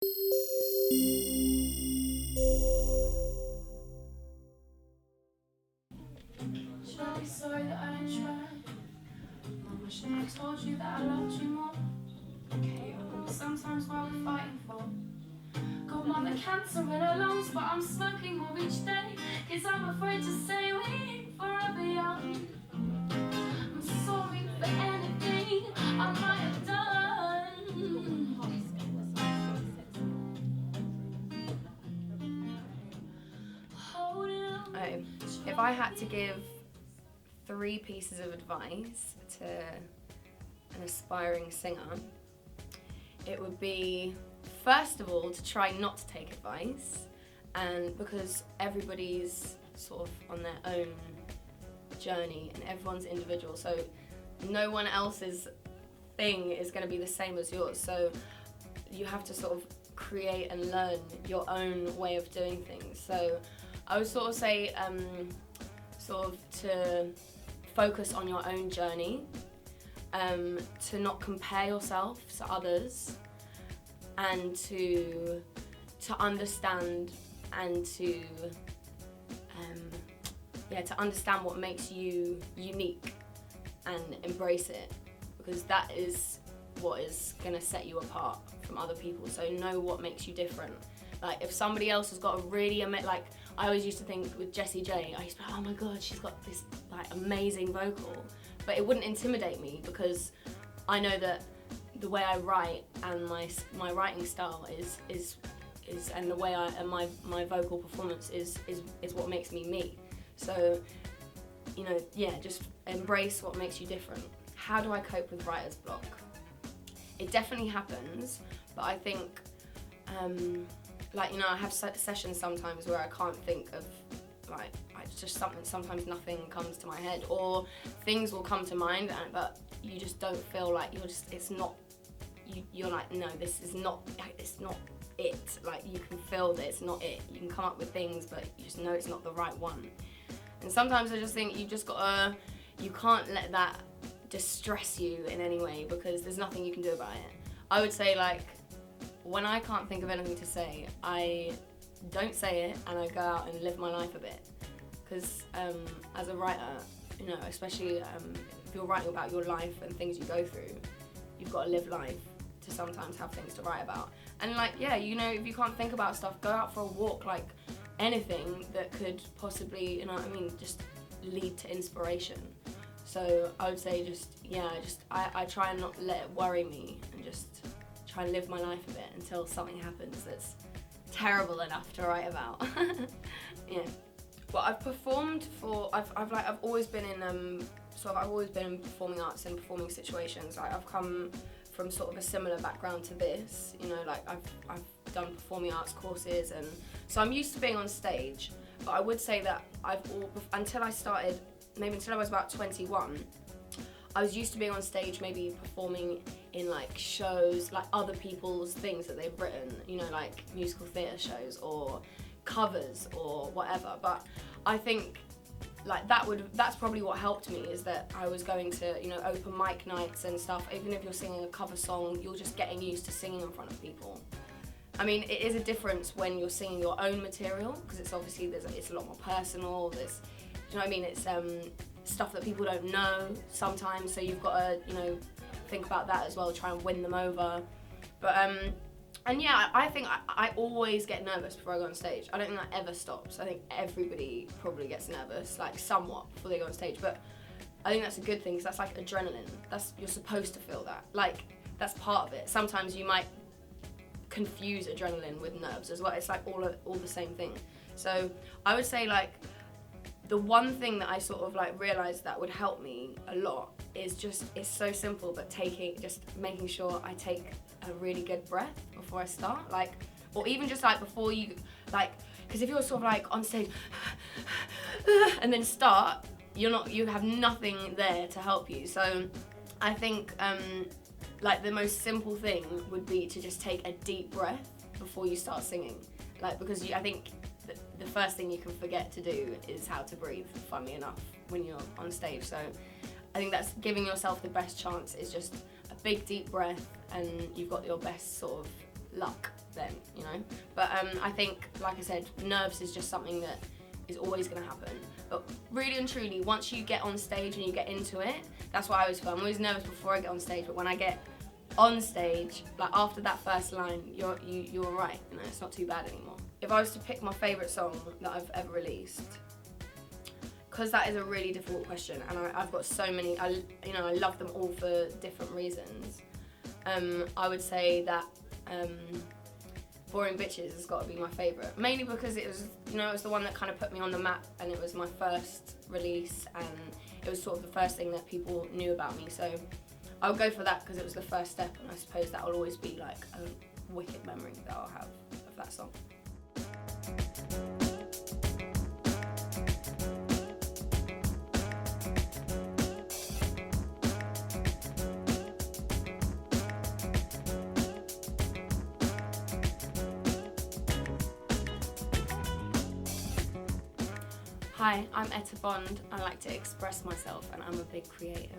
Should I be sorry that I didn't try? Mama, should I have told you that I loved you more? Okay, sometimes while we're fighting for got mother cancer in her lungs, but I'm smoking more each day, 'cause I'm afraid to say we ain't forever young. I'm sorry for anything I might have done. Oh, if I had to give 3 pieces of advice to an aspiring singer, it would be, first of all, to try not to take advice, and because everybody's sort of on their own journey and everyone's individual, so no one else's thing is going to be the same as yours, so you have to sort of create and learn your own way of doing things. So I would sort of say sort of to focus on your own journey, to not compare yourself to others, and to understand and to understand what makes you unique and embrace it, because that is what is going to set you apart from other people. So know what makes you different. Like if somebody else has got a really like I always used to think with Jessie J, I used to be like, oh my god, she's got this like amazing vocal, but it wouldn't intimidate me because I know that the way I write and my writing style is and the way and my vocal performance is what makes me me. So just embrace what makes you different. How do I cope with writer's block? It definitely happens, but I think I have sessions sometimes where I can't think of it's just something. Sometimes nothing comes to my head, or things will come to mind, but you just don't feel like it's not. You're like, no, this is not. It's not it. Like you can feel that it's not it. You can come up with things, but you just know it's not the right one. And sometimes I just think you can't let that distress you in any way, because there's nothing you can do about it. I would say when I can't think of anything to say, I don't say it and I go out and live my life a bit. Because as a writer, especially if you're writing about your life and things you go through, you've got to live life to sometimes have things to write about. And if you can't think about stuff, go out for a walk, anything that could possibly, just lead to inspiration. So I would say I try and not let it worry me, and just try and live my life a bit until something happens that's terrible enough to write about. Yeah. Well, I've performed I've always been in performing arts and performing situations. I've come from sort of a similar background to this. I've done performing arts courses, and so I'm used to being on stage. But I would say that until I was about 21, I was used to being on stage, maybe performing in shows, other people's things that they've written, musical theatre shows or covers or whatever. But I think that's probably what helped me, is that I was going to open mic nights and stuff. Even if you're singing a cover song, you're just getting used to singing in front of people. I mean, it is a difference when you're singing your own material, because it's obviously it's a lot more personal. Do you know what I mean? It's stuff that people don't know sometimes, so you've got to think about that as well, try and win them over. But I think I always get nervous before I go on stage. I don't think that ever stops. I think everybody probably gets nervous, somewhat, before they go on stage. But I think that's a good thing, because that's adrenaline. You're supposed to feel that. That's part of it. Sometimes you might confuse adrenaline with nerves as well. It's all the same thing. So I would say the one thing that I sort of realised that would help me a lot is it's so simple, but making sure I take a really good breath before I start, or even just before you, because if you're sort of on stage and then start, you have nothing there to help you. So I think the most simple thing would be to just take a deep breath before you start singing, because I think the first thing you can forget to do is how to breathe, funnily enough, when you're on stage. So I think that's giving yourself the best chance, is just a big deep breath, and you've got your best sort of luck then. know. But I think, like I said, nerves is just something that is always going to happen. But really and truly, once you get on stage and you get into it, that's why I always feel. I'm always nervous before I get on stage, but when I get on stage, like after that first line, you're alright, you know, it's not too bad anymore. If I was to pick my favourite song that I've ever released, because that is a really difficult question, and I've got so many, I love them all for different reasons. I would say that Boring Bitches has got to be my favourite, mainly because it was, it was the one that kind of put me on the map, and it was my first release, and it was sort of the first thing that people knew about me. So I'll go for that because it was the first step, and I suppose that will always be like a wicked memory that I'll have of that song. Hi, I'm Etta Bond. I like to express myself, and I'm a big creative.